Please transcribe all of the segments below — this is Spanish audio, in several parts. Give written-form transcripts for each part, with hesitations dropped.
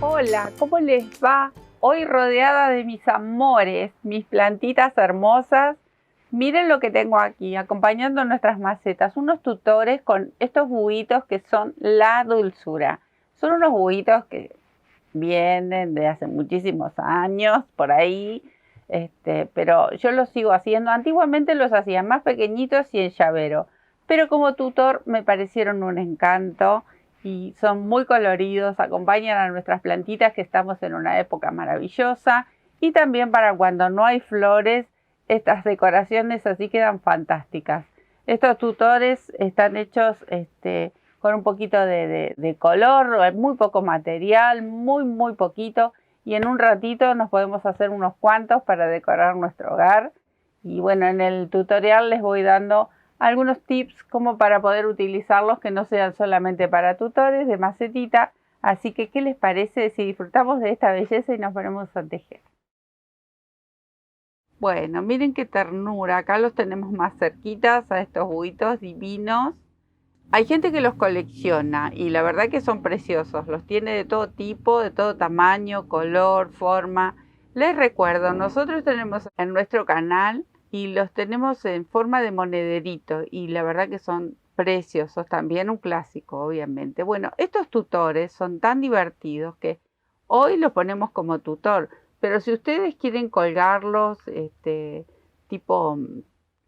Hola, ¿cómo les va? Hoy rodeada de mis amores, mis plantitas hermosas. Miren lo que tengo aquí, acompañando nuestras macetas, unos tutores con estos buitos que son la dulzura. Son unos buitos que vienen de hace muchísimos años, por ahí, pero yo los sigo haciendo. Antiguamente los hacía más pequeñitos y en llavero, pero como tutor me parecieron un encanto y son muy coloridos, acompañan a nuestras plantitas que estamos en una época maravillosa y también para cuando no hay flores, estas decoraciones así quedan fantásticas. Estos tutores están hechos con un poquito de color, muy poco material, muy poquito, y en un ratito nos podemos hacer unos cuantos para decorar nuestro hogar. Y bueno, en el tutorial les voy dando algunos tips como para poder utilizarlos que no sean solamente para tutores de macetita. Así que, ¿qué les parece si disfrutamos de esta belleza y nos ponemos a tejer? Bueno, miren qué ternura. Acá los tenemos más cerquitas a estos buitos divinos. Hay gente que los colecciona y la verdad que son preciosos. Los tiene de todo tipo, de todo tamaño, color, forma. Les recuerdo, nosotros tenemos en nuestro canal y los tenemos en forma de monederito y la verdad que son preciosos, también un clásico obviamente. Bueno, estos tutores son tan divertidos que hoy los ponemos como tutor, pero si ustedes quieren colgarlos, tipo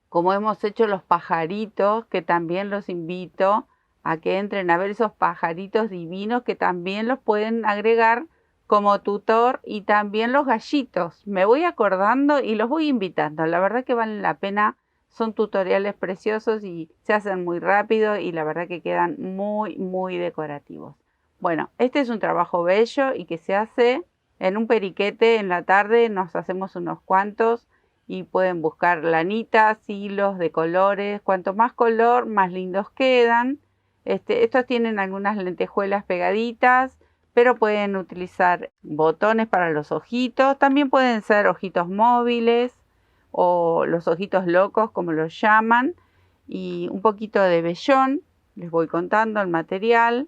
como hemos hecho los pajaritos, que también los invito a que entren a ver esos pajaritos divinos que también los pueden agregar como tutor, y también los gallitos. Me voy acordando y los voy invitando. La verdad que valen la pena. Son tutoriales preciosos y se hacen muy rápido y la verdad que quedan muy decorativos. Bueno, este es un trabajo bello y que se hace en un periquete en la tarde. Nos hacemos unos cuantos y pueden buscar lanitas, hilos de colores. Cuanto más color, más lindos quedan. Estos tienen algunas lentejuelas pegaditas, pero pueden utilizar botones para los ojitos. También pueden ser ojitos móviles o los ojitos locos, como los llaman. Y un poquito de vellón. Les voy contando el material.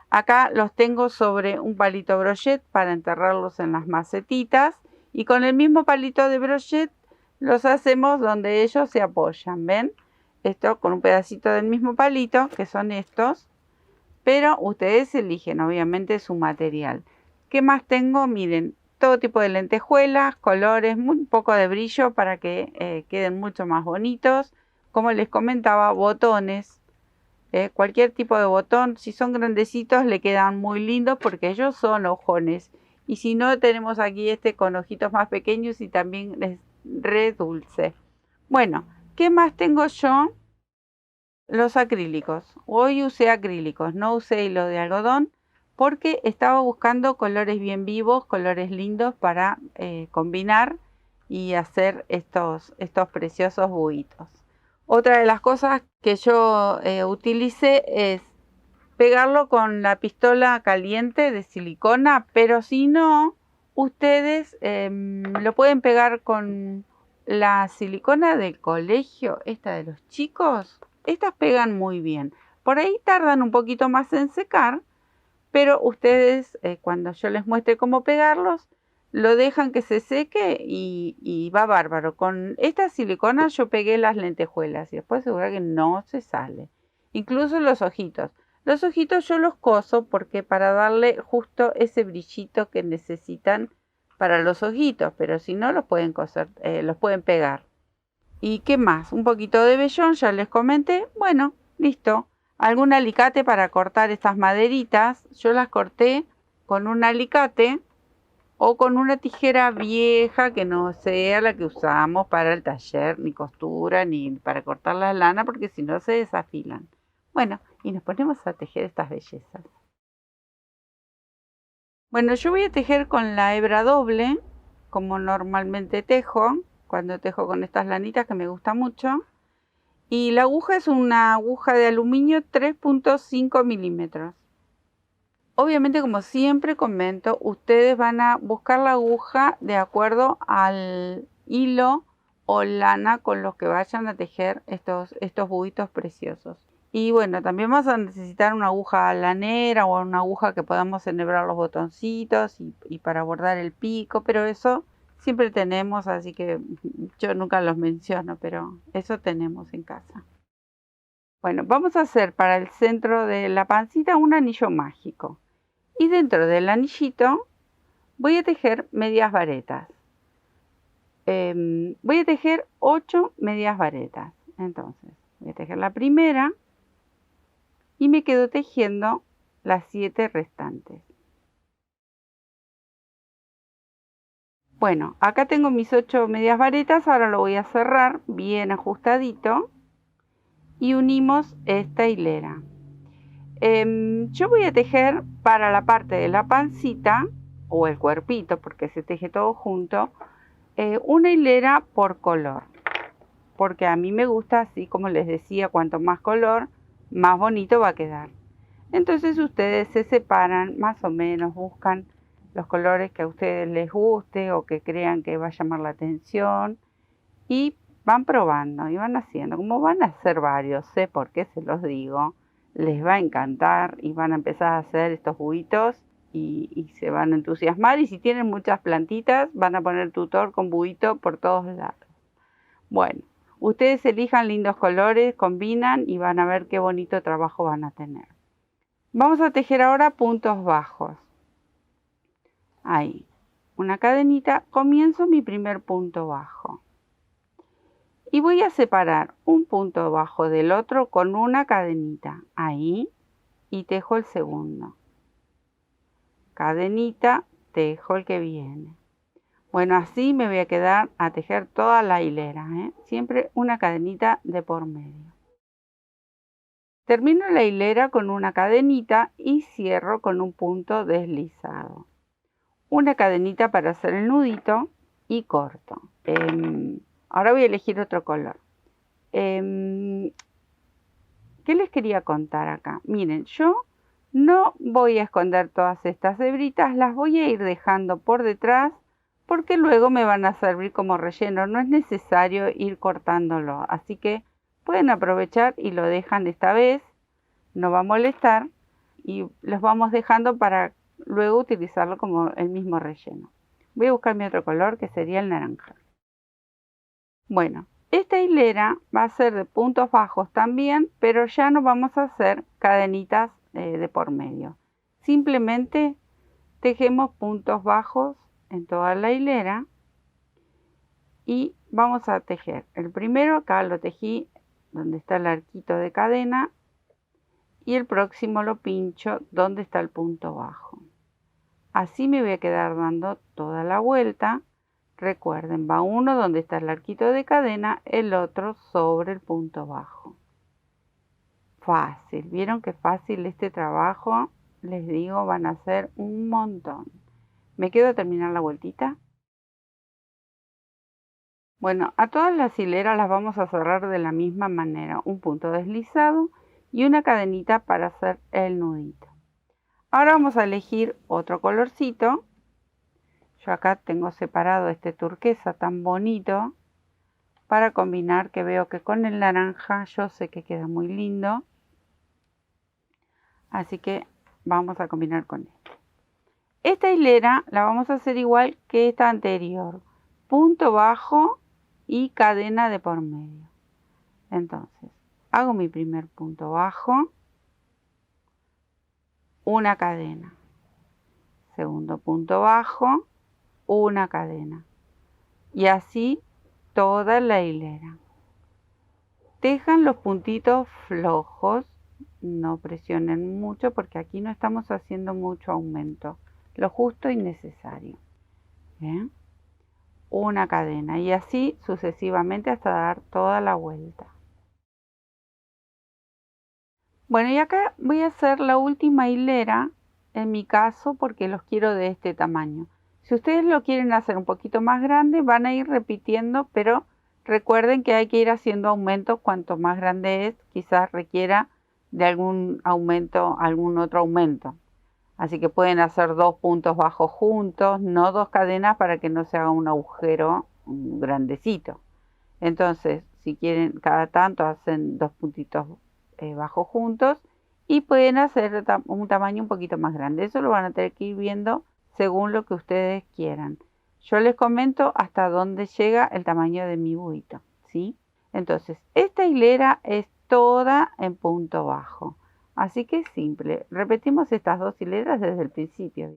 Acá los tengo sobre un palito brochet para enterrarlos en las macetitas. Y con el mismo palito de brochet los hacemos donde ellos se apoyan, ¿ven? Esto con un pedacito del mismo palito, que son estos, pero ustedes eligen obviamente su material. ¿Qué más tengo? Miren, todo tipo de lentejuelas, colores, muy poco de brillo para que queden mucho más bonitos. Como les comentaba, botones, cualquier tipo de botón. Si son grandecitos le quedan muy lindos porque ellos son ojones. Y si no, tenemos aquí con ojitos más pequeños y también es re dulce. Bueno, ¿qué más tengo yo? Los acrílicos. Hoy usé acrílicos, no usé hilo de algodón porque estaba buscando colores bien vivos, colores lindos para combinar y hacer estos preciosos buitos. Otra de las cosas que yo utilicé es pegarlo con la pistola caliente de silicona, pero si no, ustedes lo pueden pegar con la silicona del colegio, esta de los chicos. Estas pegan muy bien. Por ahí tardan un poquito más en secar, pero ustedes cuando yo les muestre cómo pegarlos, lo dejan que se seque y va bárbaro. Con esta silicona yo pegué las lentejuelas y después seguro que no se sale. Incluso los ojitos. Los ojitos yo los coso porque para darle justo ese brillito que necesitan para los ojitos, pero si no los pueden coser, los pueden pegar. ¿Y qué más? Un poquito de vellón, ya les comenté. Bueno, listo. Algún alicate para cortar estas maderitas. Yo las corté con un alicate o con una tijera vieja que no sea la que usamos para el taller, ni costura, ni para cortar la lana, porque si no se desafilan. Bueno, y nos ponemos a tejer estas bellezas. Bueno, yo voy a tejer con la hebra doble, como normalmente tejo, cuando tejo con estas lanitas que me gusta mucho. Y la aguja es una aguja de aluminio 3.5 milímetros. Obviamente, como siempre comento, ustedes van a buscar la aguja de acuerdo al hilo o lana con los que vayan a tejer estos buitos preciosos. Y bueno, también vamos a necesitar una aguja lanera o una aguja que podamos enhebrar los botoncitos y para bordar el pico, pero eso siempre tenemos, así que yo nunca los menciono, pero eso tenemos en casa. Bueno, vamos a hacer para el centro de la pancita un anillo mágico. Y dentro del anillito voy a tejer medias varetas. Voy a tejer 8 medias varetas. Entonces, voy a tejer la primera y me quedo tejiendo las 7 restantes. Bueno, acá tengo mis 8 medias varetas, ahora lo voy a cerrar bien ajustadito y unimos esta hilera. Yo voy a tejer para la parte de la pancita o el cuerpito, porque se teje todo junto, una hilera por color, porque a mí me gusta así, como les decía, cuanto más color, más bonito va a quedar. Entonces ustedes se separan más o menos, buscan los colores que a ustedes les guste o que crean que va a llamar la atención y van probando y van haciendo. Como van a hacer varios, sé por qué se los digo, les va a encantar y van a empezar a hacer estos buitos y se van a entusiasmar. Y si tienen muchas plantitas, van a poner tutor con buito por todos lados. Bueno, ustedes elijan lindos colores, combinan y van a ver qué bonito trabajo van a tener. Vamos a tejer ahora puntos bajos. Ahí, una cadenita, comienzo mi primer punto bajo. Y voy a separar un punto bajo del otro con una cadenita. Ahí, y tejo el segundo. Cadenita, tejo el que viene. Bueno, así me voy a quedar a tejer toda la hilera, siempre una cadenita de por medio. Termino la hilera con una cadenita y cierro con un punto deslizado. Una cadenita para hacer el nudito y corto. Ahora voy a elegir otro color. ¿Qué les quería contar acá? Miren, yo no voy a esconder todas estas hebritas, las voy a ir dejando por detrás porque luego me van a servir como relleno. No es necesario ir cortándolo, así que pueden aprovechar y lo dejan esta vez. No va a molestar y los vamos dejando para luego utilizarlo como el mismo relleno. Voy a buscar mi otro color que sería el naranja. Bueno, esta hilera va a ser de puntos bajos también, pero ya no vamos a hacer cadenitas de por medio. Simplemente tejemos puntos bajos en toda la hilera y vamos a tejer. El primero acá lo tejí donde está el arquito de cadena y el próximo lo pincho donde está el punto bajo. Así me voy a quedar dando toda la vuelta. Recuerden, va uno donde está el arquito de cadena, el otro sobre el punto bajo. Fácil, ¿vieron qué fácil este trabajo? Les digo, van a hacer un montón. ¿Me quedo a terminar la vueltita? Bueno, a todas las hileras las vamos a cerrar de la misma manera. Un punto deslizado y una cadenita para hacer el nudito. Ahora vamos a elegir otro colorcito. Yo acá tengo separado este turquesa tan bonito para combinar, que veo que con el naranja yo sé que queda muy lindo. Así que vamos a combinar con esto. Esta hilera la vamos a hacer igual que esta anterior. Punto bajo y cadena de por medio. Entonces, hago mi primer punto bajo, una cadena. Segundo punto bajo, una cadena. Y así toda la hilera. Tejan los puntitos flojos, no presionen mucho porque aquí no estamos haciendo mucho aumento, lo justo y necesario. ¿Bien? Una cadena y así sucesivamente hasta dar toda la vuelta. Bueno, y acá voy a hacer la última hilera en mi caso porque los quiero de este tamaño. Si ustedes lo quieren hacer un poquito más grande, van a ir repitiendo, pero recuerden que hay que ir haciendo aumentos. Cuanto más grande es, quizás requiera de algún aumento, algún otro aumento. Así que pueden hacer 2 puntos bajos juntos, no 2 cadenas para que no se haga un agujero grandecito. Entonces, si quieren, cada tanto hacen 2 puntitos bajos juntos y pueden hacer un tamaño un poquito más grande. Eso lo van a tener que ir viendo según lo que ustedes quieran. Yo les comento hasta dónde llega el tamaño de mi buito, ¿sí? Entonces, esta hilera es toda en punto bajo. Así que es simple. Repetimos estas dos hileras desde el principio.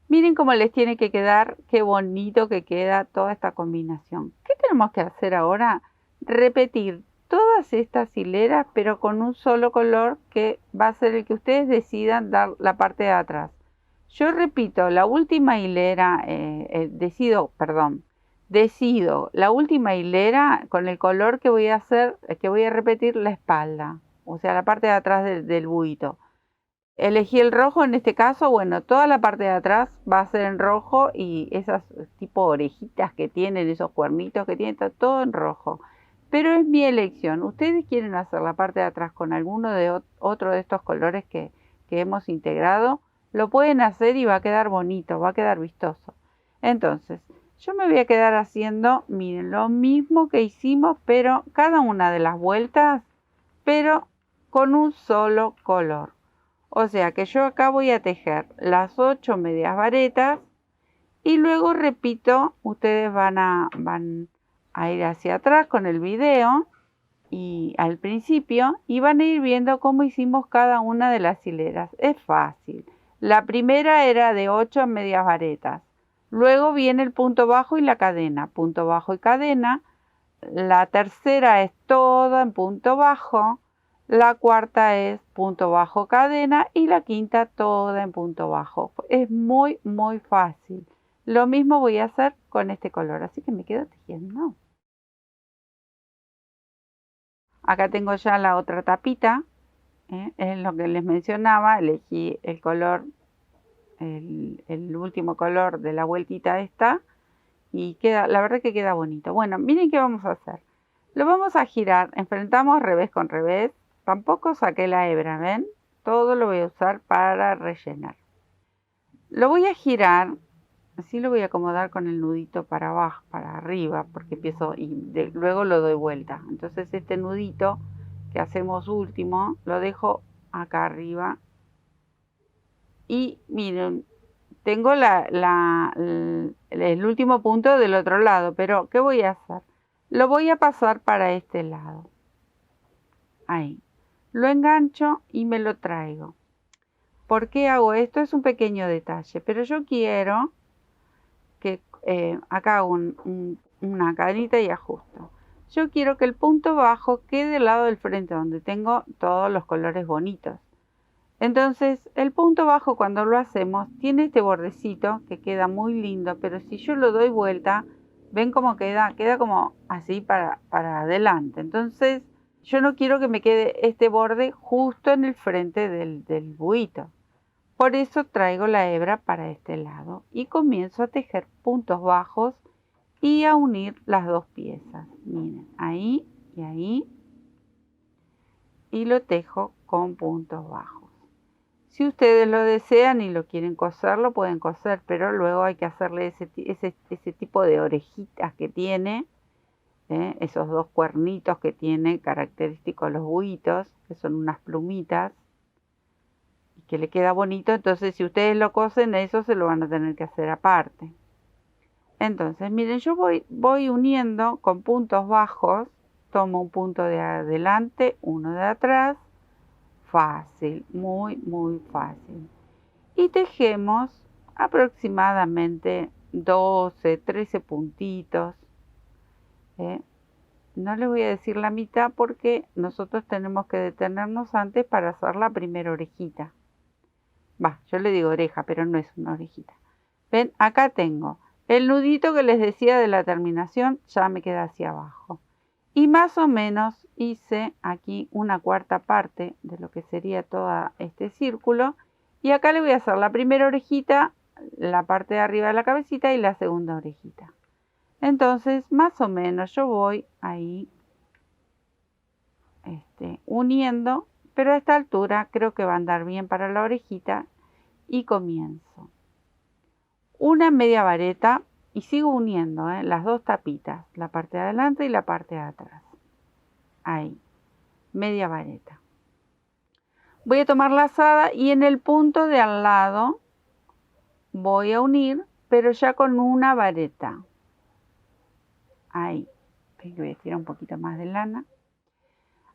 Miren cómo les tiene que quedar, qué bonito que queda toda esta combinación. ¿Qué tenemos que hacer ahora? Repetir todas estas hileras, pero con un solo color que va a ser el que ustedes decidan dar la parte de atrás. Yo repito la última hilera, decido la última hilera con el color que voy a hacer, que voy a repetir la espalda, o sea, la parte de atrás del buito. Elegí el rojo en este caso, bueno, toda la parte de atrás va a ser en rojo y esas tipo orejitas que tienen, esos cuernitos que tienen, está todo en rojo. Pero es mi elección. Ustedes quieren hacer la parte de atrás con alguno de otro de estos colores que hemos integrado, lo pueden hacer y va a quedar bonito, va a quedar vistoso. Entonces, yo me voy a quedar haciendo, miren, lo mismo que hicimos, pero cada una de las vueltas, pero con un solo color. O sea que yo acá voy a tejer las 8 medias varetas y luego repito, ustedes van a ir hacia atrás con el video y al principio y van a ir viendo cómo hicimos cada una de las hileras. Es fácil. La primera era de 8 medias varetas. Luego viene el punto bajo y la cadena. Punto bajo y cadena. La tercera es toda en punto bajo. La cuarta es punto bajo, cadena. Y la quinta toda en punto bajo. Es muy, muy fácil. Lo mismo voy a hacer con este color. Así que me quedo tejiendo. Acá tengo ya la otra tapita. Es lo que les mencionaba. Elegí el color, el último color de la vueltita esta. Y queda, la verdad que queda bonito. Bueno, miren qué vamos a hacer. Lo vamos a girar. Enfrentamos revés con revés. Tampoco saqué la hebra, ¿ven? Todo lo voy a usar para rellenar. Lo voy a girar. Así lo voy a acomodar con el nudito para abajo, para arriba, porque empiezo y luego lo doy vuelta. Entonces este nudito que hacemos último, lo dejo acá arriba. Y miren, tengo el último punto del otro lado, pero ¿qué voy a hacer? Lo voy a pasar para este lado. Ahí. Lo engancho y me lo traigo. ¿Por qué hago esto? Es un pequeño detalle, pero yo quiero que acá hago una cadenita y ajusto. Yo quiero que el punto bajo quede del lado del frente donde tengo todos los colores bonitos. Entonces el punto bajo cuando lo hacemos tiene este bordecito que queda muy lindo, pero si yo lo doy vuelta, ven cómo queda como así para adelante. Entonces yo no quiero que me quede este borde justo en el frente del buito. Por eso traigo la hebra para este lado y comienzo a tejer puntos bajos y a unir las dos piezas. Miren, ahí y ahí. Y lo tejo con puntos bajos. Si ustedes lo desean y lo quieren coser, lo pueden coser, pero luego hay que hacerle ese tipo de orejitas que tiene, esos dos cuernitos que tiene característicos los buitos, que son unas plumitas, y que le queda bonito. Entonces si ustedes lo cosen, eso se lo van a tener que hacer aparte. Entonces miren, yo voy uniendo con puntos bajos, tomo un punto de adelante, uno de atrás, fácil, muy muy fácil. Y tejemos aproximadamente 12, 13 puntitos. No les voy a decir la mitad porque nosotros tenemos que detenernos antes para hacer la primera orejita. Yo le digo oreja, pero no es una orejita. Ven, acá tengo el nudito que les decía de la terminación, ya me queda hacia abajo. Y más o menos hice aquí una cuarta parte de lo que sería todo este círculo. Y acá le voy a hacer la primera orejita, la parte de arriba de la cabecita y la segunda orejita. Entonces, más o menos yo voy ahí uniendo, pero a esta altura creo que va a andar bien para la orejita y comienzo. Una media vareta Y sigo uniendo las dos tapitas, la parte de adelante y la parte de atrás. Ahí, media vareta. Voy a tomar lazada y en el punto de al lado voy a unir, pero ya con una vareta. Ahí, voy a estirar un poquito más de lana.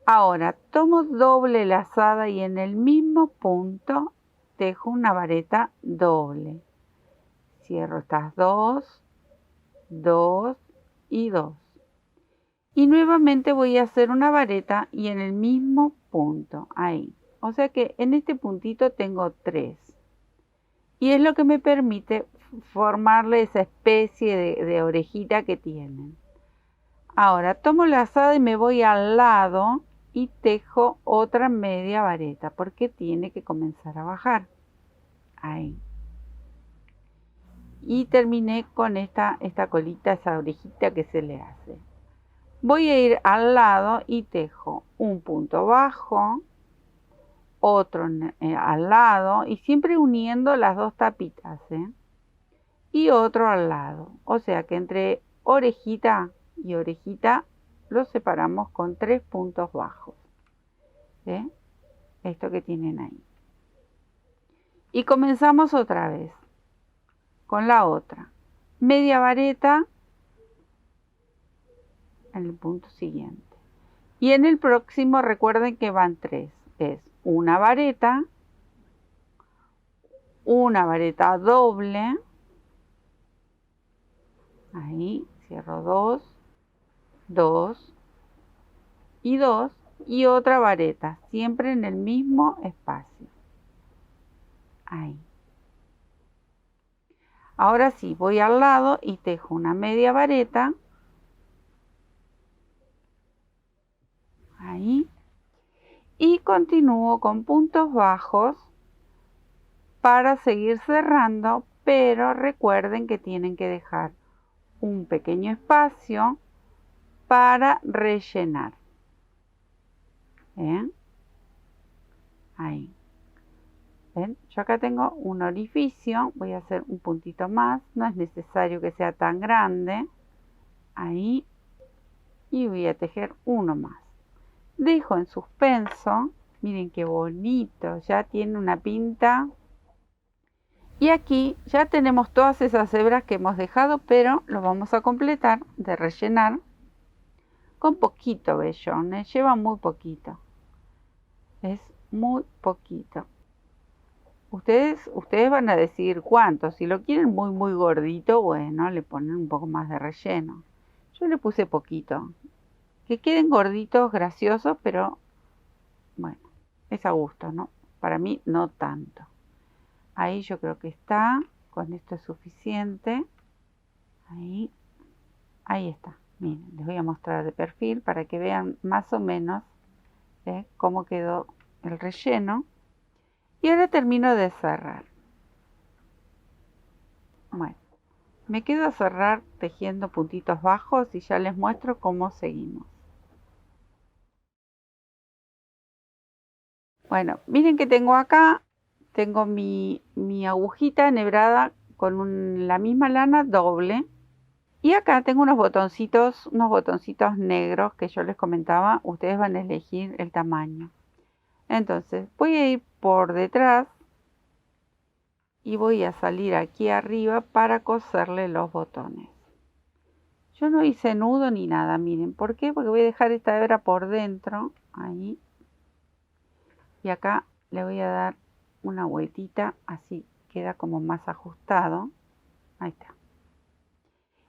Ahora tomo doble lazada y en el mismo punto tejo una vareta doble. Cierro estas dos, dos y dos. Y nuevamente voy a hacer una vareta y en el mismo punto, ahí. O sea que en este puntito tengo 3. Y es lo que me permite formarle esa especie de orejita que tienen. Ahora tomo la lazada y me voy al lado y tejo otra media vareta porque tiene que comenzar a bajar. Ahí. Y terminé con esta colita, esa orejita que se le hace. Voy a ir al lado y tejo un punto bajo, otro al lado y siempre uniendo las dos tapitas, y otro al lado. O sea que entre orejita y orejita los separamos con 3 puntos bajos. Esto que tienen ahí. Y comenzamos otra vez con la otra. Media vareta en el punto siguiente. Y en el próximo recuerden que van 3. Es una vareta doble. Ahí cierro 2, 2 y 2 y otra vareta, siempre en el mismo espacio. Ahí. Ahora sí, voy al lado y tejo una media vareta. Ahí. Y continúo con puntos bajos para seguir cerrando, pero recuerden que tienen que dejar un pequeño espacio para rellenar. Ahí. ¿Ven? Yo acá tengo un orificio, voy a hacer un puntito más, no es necesario que sea tan grande. Ahí. Y voy a tejer uno más. Dejo en suspenso, miren qué bonito, ya tiene una pinta. Y aquí ya tenemos todas esas hebras que hemos dejado, pero lo vamos a completar de rellenar con poquito vellón, lleva muy poquito. Es muy poquito. Ustedes van a decidir cuánto. Si lo quieren muy gordito, bueno, le ponen un poco más de relleno. Yo le puse poquito. Que queden gorditos, graciosos, pero bueno, es a gusto, ¿no? Para mí no tanto. Ahí yo creo que está. Con esto es suficiente. Ahí está. Miren, les voy a mostrar de perfil para que vean más o menos cómo quedó el relleno. Y ahora termino de cerrar. Bueno, me quedo a cerrar tejiendo puntitos bajos y ya les muestro cómo seguimos. Bueno, miren que tengo acá, tengo mi agujita enhebrada con la misma lana doble. Y acá tengo unos botoncitos negros que yo les comentaba. Ustedes van a elegir el tamaño. Entonces voy a ir por detrás y voy a salir aquí arriba para coserle los botones. Yo no hice nudo ni nada, miren. ¿Por qué? Porque voy a dejar esta hebra por dentro, ahí. Y acá le voy a dar una vueltita, así queda como más ajustado. Ahí está.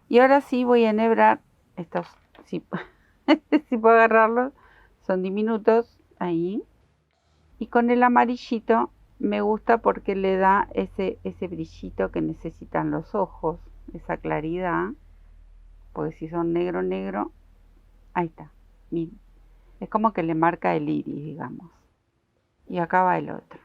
Y ahora sí voy a enhebrar estos, si puedo agarrarlos, son diminutos, ahí. Y con el amarillito me gusta porque le da ese brillito que necesitan los ojos, esa claridad. Porque si son negro, ahí está, miren. Es como que le marca el iris, digamos. Y acá va el otro.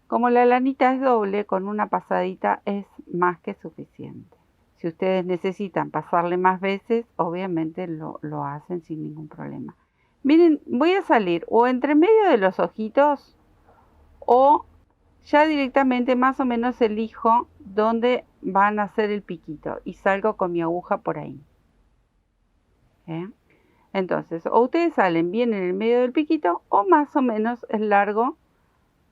Como la lanita es doble, con una pasadita es más que suficiente. Si ustedes necesitan pasarle más veces, obviamente lo hacen sin ningún problema. Miren, voy a salir o entre medio de los ojitos o ya directamente más o menos elijo dónde van a hacer el piquito y salgo con mi aguja por ahí. Entonces, o ustedes salen bien en el medio del piquito o más o menos es largo,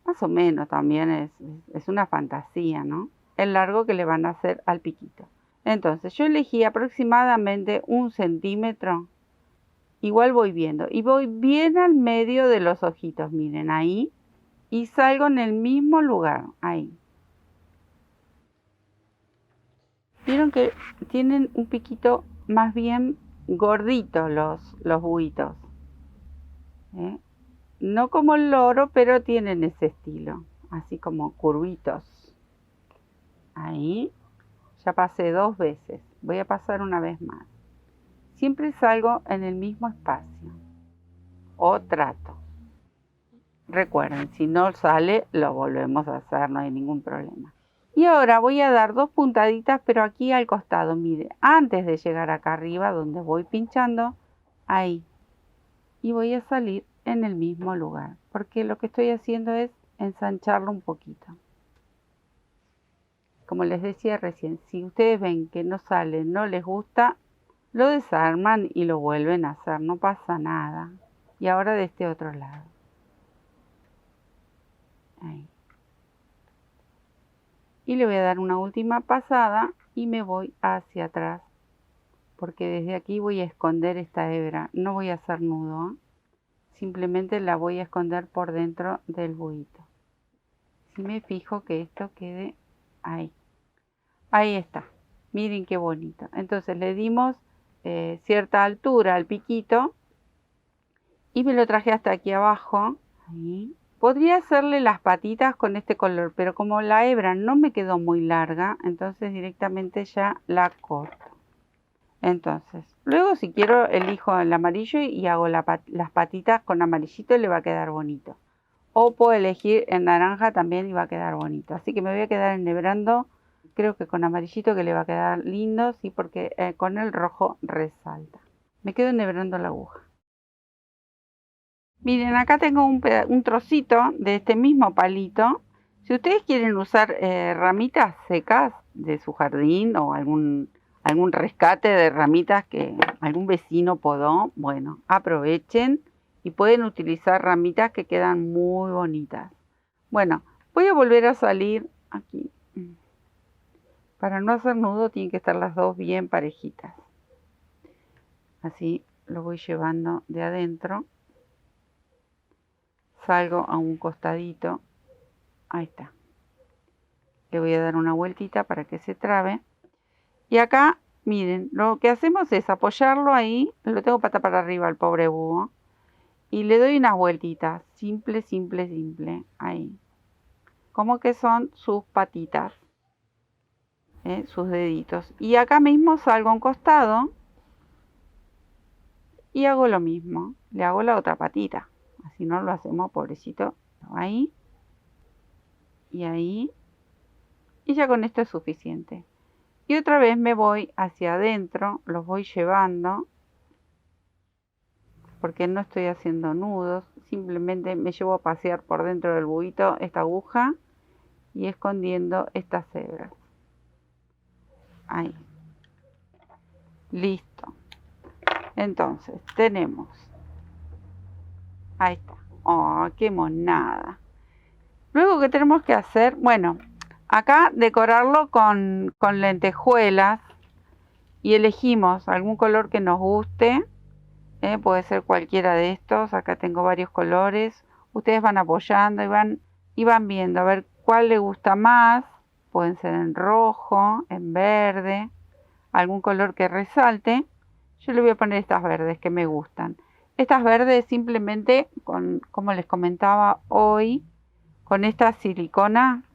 más o menos también es una fantasía, ¿no? El largo que le van a hacer al piquito. Entonces, yo elegí aproximadamente 1 centímetro. Igual voy viendo y voy bien al medio de los ojitos, miren ahí, y salgo en el mismo lugar, ahí. Vieron que tienen un piquito más bien gordito los buitos. No como el loro, pero tienen ese estilo, así como curvitos. Ahí, ya pasé 2 veces, voy a pasar una vez más. Siempre salgo en el mismo espacio, o trato. Recuerden, si no sale, lo volvemos a hacer, no hay ningún problema. Y ahora voy a dar 2 puntaditas, pero aquí al costado, mire, antes de llegar acá arriba, donde voy pinchando, ahí. Y voy a salir en el mismo lugar, porque lo que estoy haciendo es ensancharlo un poquito. Como les decía recién, si ustedes ven que no sale, no les gusta, lo desarman y lo vuelven a hacer, no pasa nada. Y ahora de este otro lado. Ahí. Y le voy a dar una última pasada y me voy hacia atrás, porque desde aquí voy a esconder esta hebra, no voy a hacer nudo, simplemente la voy a esconder por dentro del buito. Si me fijo que esto quede ahí, ahí está, miren qué bonito. Entonces le dimos cierta altura al piquito y me lo traje hasta aquí abajo, ahí. Podría hacerle las patitas con este color, pero como la hebra no me quedó muy larga, entonces directamente ya la corto. Entonces, luego si quiero elijo el amarillo y hago las patitas con amarillito y le va a quedar bonito. O puedo elegir en naranja también y va a quedar bonito. Así que me voy a quedar enhebrando, creo que con amarillito que le va a quedar lindo, sí, porque con el rojo resalta. Me quedo enhebrando la aguja. Miren, acá tengo un trocito de este mismo palito. Si ustedes quieren usar ramitas secas de su jardín o algún rescate de ramitas que algún vecino podó, bueno, aprovechen y pueden utilizar ramitas que quedan muy bonitas. Bueno, voy a volver a salir aquí. Para no hacer nudo tienen que estar las dos bien parejitas. Así lo voy llevando de adentro. Salgo a un costadito, ahí está, le voy a dar una vueltita para que se trabe y acá miren, lo que hacemos es apoyarlo ahí, lo tengo pata para arriba el pobre búho y le doy unas vueltitas, simple, simple, simple, ahí, como que son sus patitas, sus deditos, y acá mismo salgo a un costado y hago lo mismo, le hago la otra patita. Así no lo hacemos, pobrecito. Ahí. Y ahí. Y ya con esto es suficiente. Y otra vez me voy hacia adentro. Los voy llevando. Porque no estoy haciendo nudos. Simplemente me llevo a pasear por dentro del buito esta aguja. Y escondiendo estas hebras. Ahí. Listo. Entonces tenemos. Ahí está. ¡Oh, qué monada! Luego, ¿qué tenemos que hacer? Bueno, acá decorarlo con lentejuelas. Y elegimos algún color que nos guste. Puede ser cualquiera de estos. Acá tengo varios colores. Ustedes van apoyando y van viendo a ver cuál les gusta más. Pueden ser en rojo, en verde. Algún color que resalte. Yo le voy a poner estas verdes que me gustan. Estas verdes simplemente, como les comentaba hoy, con esta silicona,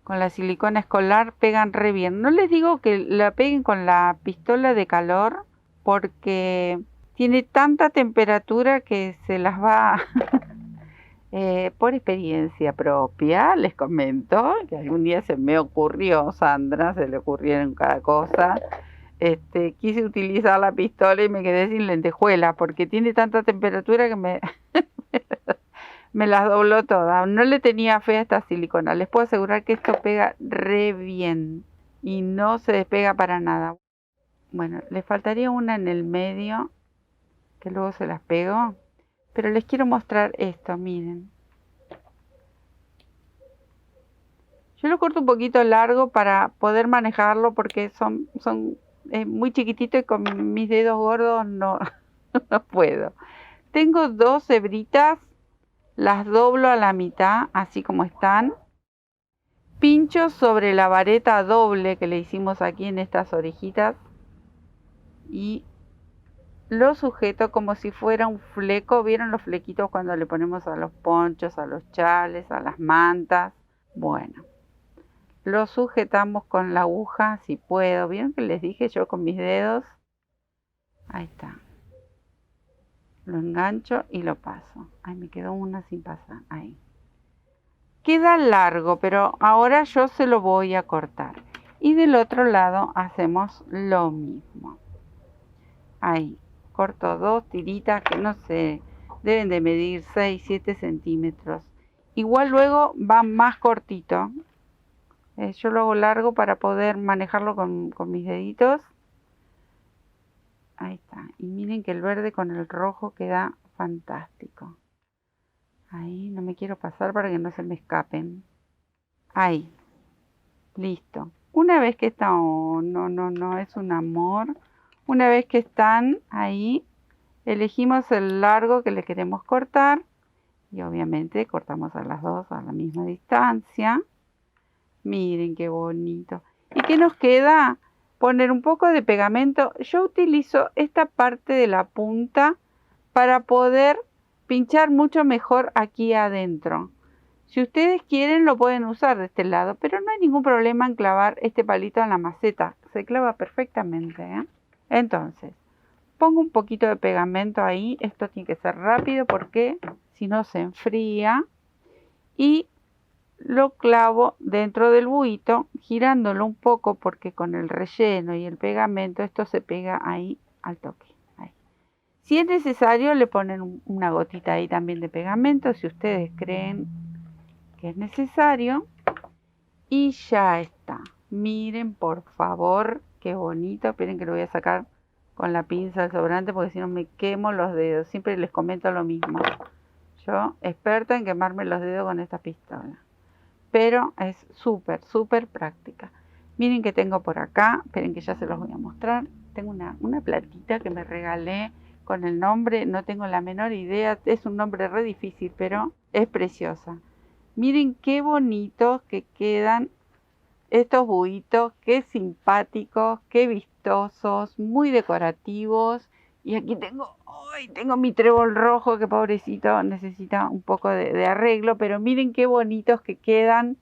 con la silicona escolar, pegan re bien. No les digo que la peguen con la pistola de calor, porque tiene tanta temperatura que se las va... por experiencia propia, les comento que algún día se me ocurrió, Sandra, se le ocurrieron cada cosa. Quise utilizar la pistola y me quedé sin lentejuelas porque tiene tanta temperatura que me las dobló todas. No le tenía fe a esta silicona. Les puedo asegurar que esto pega re bien. y no se despega para nada. Bueno, le faltaría una en el medio, que luego se las pego, pero les quiero mostrar esto, miren. Yo lo corto un poquito largo para poder manejarlo porque son muy chiquititos y con mis dedos gordos no, no puedo. Tengo 2 hebritas, las doblo a la mitad, así como están. Pincho sobre la vareta doble que le hicimos aquí en estas orejitas y lo sujeto como si fuera un fleco. ¿Vieron los flequitos cuando le ponemos a los ponchos, a los chales, a las mantas? Bueno, lo sujetamos con la aguja si puedo. ¿Vieron que les dije yo con mis dedos? Ahí está. Lo engancho y lo paso. Ahí me quedó una sin pasar. Ahí. Queda largo, pero ahora yo se lo voy a cortar. Y del otro lado hacemos lo mismo. Ahí. Corto 2 tiritas que no sé, deben de medir 6-7 centímetros. Igual luego va más cortito. Yo lo hago largo para poder manejarlo con mis deditos. Ahí está. Y miren que el verde con el rojo queda fantástico. Ahí, no me quiero pasar para que no se me escapen. Ahí. Listo. Una vez que están, oh, no, es un amor. Una vez que están ahí, elegimos el largo que le queremos cortar. Y obviamente cortamos a las dos a la misma distancia. Miren qué bonito. ¿Y qué nos queda? Poner un poco de pegamento. Yo utilizo esta parte de la punta para poder pinchar mucho mejor aquí adentro. Si ustedes quieren lo pueden usar de este lado, pero no hay ningún problema en clavar este palito en la maceta. Se clava perfectamente, ¿eh? Entonces, pongo un poquito de pegamento ahí. Esto tiene que ser rápido porque si no se enfría. Y lo clavo dentro del buhito, girándolo un poco porque con el relleno y el pegamento esto se pega ahí al toque. Ahí. Si es necesario le ponen una gotita ahí también de pegamento si ustedes creen que es necesario. Y ya está. Miren por favor qué bonito. Esperen que lo voy a sacar con la pinza al sobrante porque si no me quemo los dedos. Siempre les comento lo mismo. Yo experta en quemarme los dedos con esta pistola. Pero es súper práctica. Miren que tengo por acá, esperen que ya se los voy a mostrar. Tengo una platita que me regalé con el nombre, no tengo la menor idea, es un nombre re difícil, pero es preciosa. Miren qué bonitos que quedan estos buitos, qué simpáticos, qué vistosos, muy decorativos. Y aquí tengo mi trébol rojo que pobrecito necesita un poco de arreglo, pero miren qué bonitos que quedan.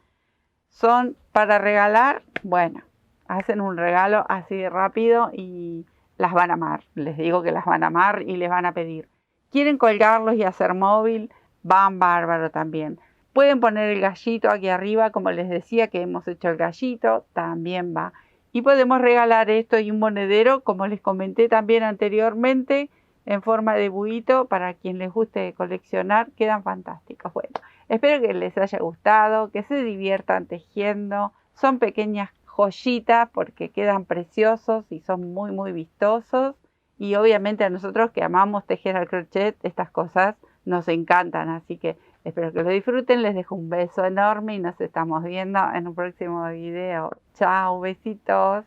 Son para regalar, bueno, hacen un regalo así de rápido y las van a amar. Les digo que las van a amar y les van a pedir. ¿Quieren colgarlos y hacer móvil? Van bárbaro también. Pueden poner el gallito aquí arriba, como les decía que hemos hecho el gallito, también va. Y podemos regalar esto y un monedero, como les comenté también anteriormente, en forma de buhito, para quien les guste coleccionar, quedan fantásticos. Bueno, espero que les haya gustado, que se diviertan tejiendo. Son pequeñas joyitas porque quedan preciosos y son muy vistosos. Y obviamente a nosotros que amamos tejer al crochet, estas cosas nos encantan. Así que espero que lo disfruten. Les dejo un beso enorme y nos estamos viendo en un próximo video. Chao, besitos.